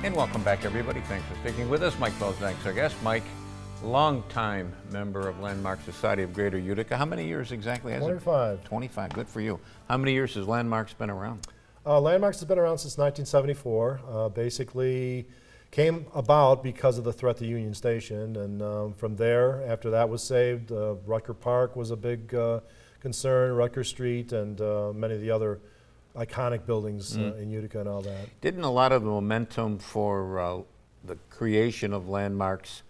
And welcome back, everybody. Thanks for sticking with us. Mike Bosak, our guest. Mike, longtime member of Landmark Society of Greater Utica. How many years exactly has 25. it? 25. Good for you. How many years has Landmarks been around? Landmarks has been around since 1974. Basically came about because of the threat to Union Station. And from there, after that was saved, Rutger Park was a big concern, Rutger Street, and many of the other iconic buildings in Utica and all that. Didn't a lot of the momentum for the creation of Landmarks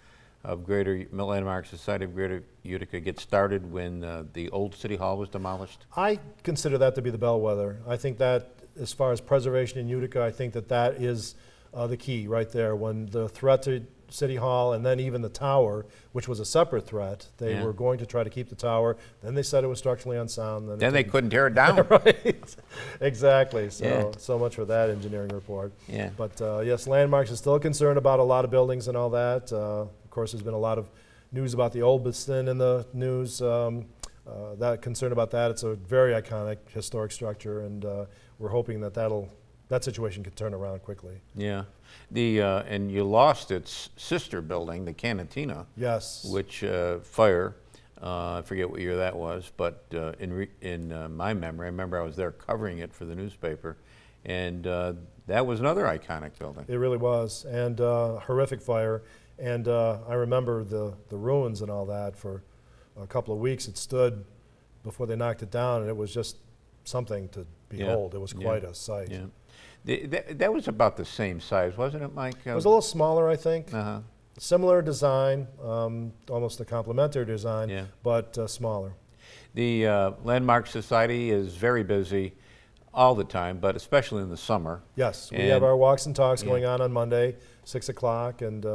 of Landmark Society of Greater Utica get started when the old City Hall was demolished? I consider that to be the bellwether. I think that as far as preservation in Utica, I think that that is the key right there. When the threat to City Hall and then even the tower, which was a separate threat, they were going to try to keep the tower. Then they said it was structurally unsound. Then they couldn't tear it down. Right, exactly. So much for that engineering report. Yeah. But yes, Landmarks is still concerned about a lot of buildings and all that. Of course, there's been a lot of news about the Olbiston in the news. That concern about that. It's a very iconic historic structure, and we're hoping that that situation could turn around quickly. Yeah. And you lost its sister building, the Cantina. Yes. Which fire, I forget what year that was, but in my memory, I remember I was there covering it for the newspaper, and that was another iconic building. It really was, and horrific fire. And I remember the ruins and all that for a couple of weeks. It stood before they knocked it down, and it was just something to behold. It was quite a sight. Yeah. That was about the same size, wasn't it, Mike? It was a little smaller, I think. Uh-huh. Similar design, almost a complementary design, but smaller. The Landmark Society is very busy all the time, but especially in the summer. Yes, we have our walks and talks going on Monday, 6 o'clock, and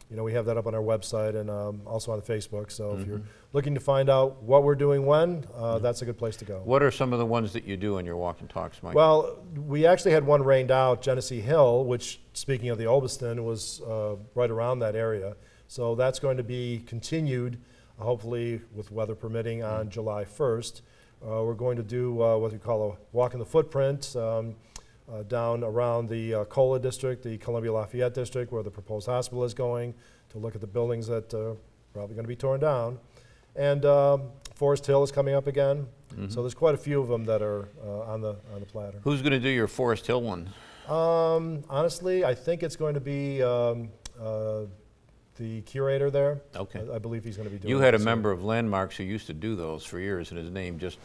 we have that up on our website and also on Facebook. So if you're looking to find out what we're doing when, that's a good place to go. What are some of the ones that you do in your walk and talks, Mike? Well, we actually had one rained out, Genesee Hill, which, speaking of the Olbiston, was right around that area. So that's going to be continued, hopefully with weather permitting, on July 1st. We're going to do what we call a walk in the footprint down around the Cola district, the Columbia Lafayette district, where the proposed hospital is going, to look at the buildings that are probably going to be torn down. And Forest Hill is coming up again. So there's quite a few of them that are on the platter. Who's going to do your Forest Hill one? Honestly, I think it's going to be the curator there. Okay. I believe he's going to be doing it. You had a member of Landmarks who used to do those for years, and his name just...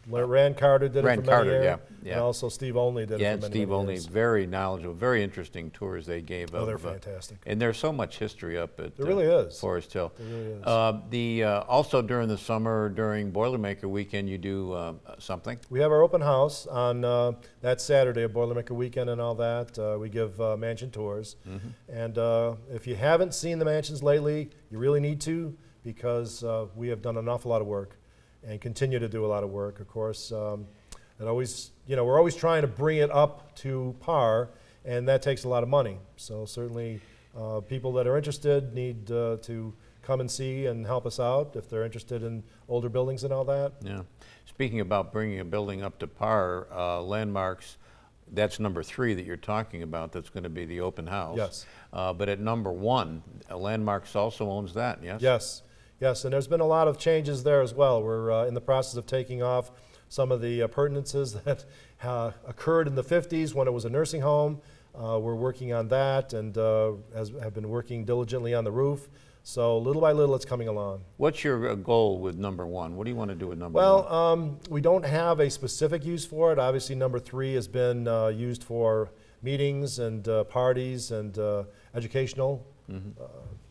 Rand Carter did it for many years. Yeah. And also Steve Olney did it for many, Steve many Olney, years. very knowledgeable, very interesting tours they gave. Oh, they're fantastic. And there's so much history up at There really is. Forest Hill. There really is. Also during the summer, during Boilermaker Weekend, you do something? We have our open house on that Saturday of Boilermaker Weekend and all that. We give mansion tours. And if you haven't seen the mansions lately, you really need to, because we have done an awful lot of work and continue to do a lot of work. Of course, we're always trying to bring it up to par, and that takes a lot of money. So certainly people that are interested need to come and see and help us out if they're interested in older buildings and all that. Yeah. Speaking about bringing a building up to par, Landmarks, that's number 3 that you're talking about. That's going to be the open house. Yes. But at number 1, Landmarks also owns that, yes? Yes. Yes, and there's been a lot of changes there as well. We're in the process of taking off some of the appurtenances that occurred in the 50s when it was a nursing home. We're working on that and have been working diligently on the roof. So little by little it's coming along. What's your goal with number 1? What do you want to do with number 1? Well, we don't have a specific use for it. Obviously number 3 has been used for meetings and parties and educational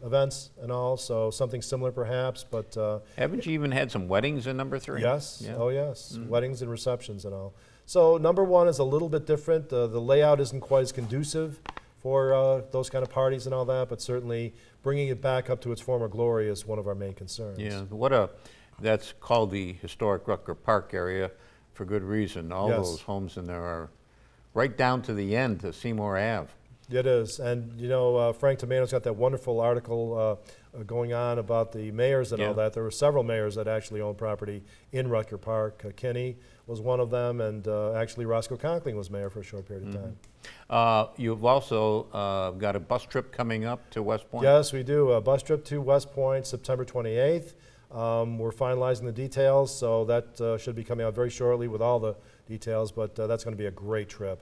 events and all, so something similar perhaps, but... Haven't you even had some weddings in number 3? Yes, oh yes, weddings and receptions and all. So number 1 is a little bit different. The layout isn't quite as conducive for those kind of parties and all that, but certainly bringing it back up to its former glory is one of our main concerns. Yeah, that's called the historic Rutger Park area for good reason. All those homes in there are right down to the end to Seymour Ave. It is, and you know, Frank Tomato's got that wonderful article going on about the mayors and all Yeah. that. There were several mayors that actually own property in Rutger Park. Kinney was one of them, and actually Roscoe Conkling was mayor for a short period of time. You've also got a bus trip coming up to West Point? Yes, we do. A bus trip to West Point, September 28th. We're finalizing the details, so that should be coming out very shortly with all the details, but that's going to be a great trip.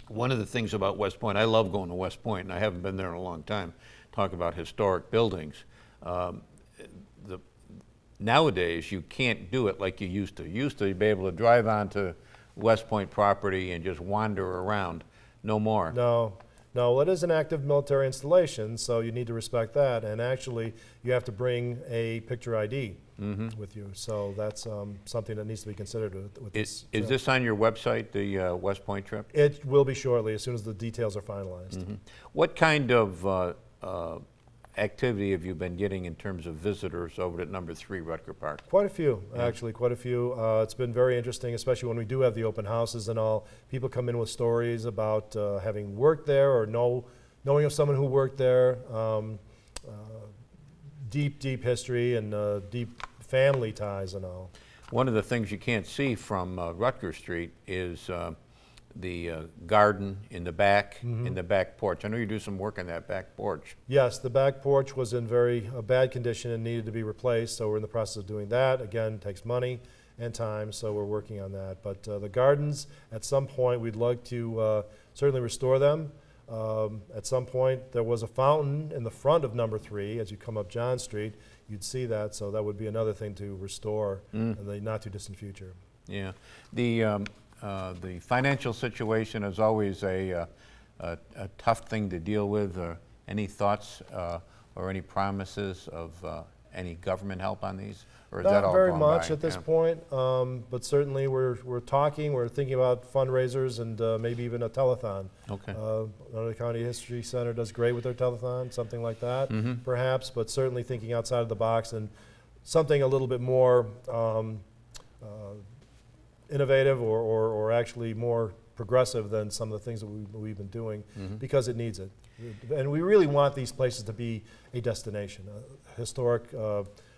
One of the things about West Point, I love going to West Point, and I haven't been there in a long time, talk about historic buildings. Nowadays, you can't do it like you used to. You used to be able to drive onto West Point property and just wander around. No more. No, it is an active military installation, so you need to respect that. And actually, you have to bring a picture ID with you. So that's something that needs to be considered with this. Is this on your website, the West Point trip? It will be shortly, as soon as the details are finalized. What kind of activity have you been getting in terms of visitors over at number 3 Rutger Park? Quite a few, actually, quite a few. It's been very interesting, especially when we do have the open houses and all. People come in with stories about having worked there or knowing of someone who worked there. Deep history and deep family ties and all. One of the things you can't see from Rutger Street is the garden in the back porch. I know you do some work on that back porch. Yes, the back porch was in very bad condition and needed to be replaced, so we're in the process of doing that. Again, it takes money and time, so we're working on that. But the gardens, at some point, we'd like to certainly restore them. At some point, there was a fountain in the front of number 3. As you come up John Street, you'd see that, so that would be another thing to restore in the not-too-distant future. Yeah. The financial situation is always a tough thing to deal with. Any thoughts or any promises of any government help on these? Or is that all Not very gone much by? at this point, but certainly we're talking. We're thinking about fundraisers and maybe even a telethon. Okay. The County History Center does great with their telethon, something like that, perhaps. But certainly thinking outside of the box and something a little bit more innovative or actually more progressive than some of the things that we've been doing because it needs it. And we really want these places to be a destination, a historic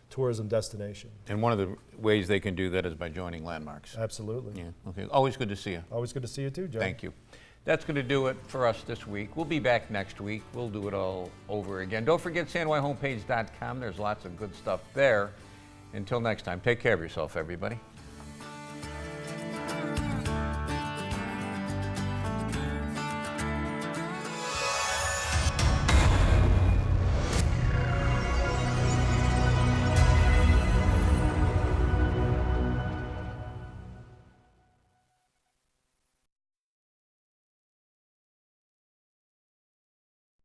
tourism destination. And one of the ways they can do that is by joining landmarks. Absolutely. Yeah. Okay. Always good to see you. Always good to see you too, Joe. Thank you. That's going to do it for us this week. We'll be back next week. We'll do it all over again. Don't forget SanWayHomepage.com. There's lots of good stuff there. Until next time, take care of yourself, everybody.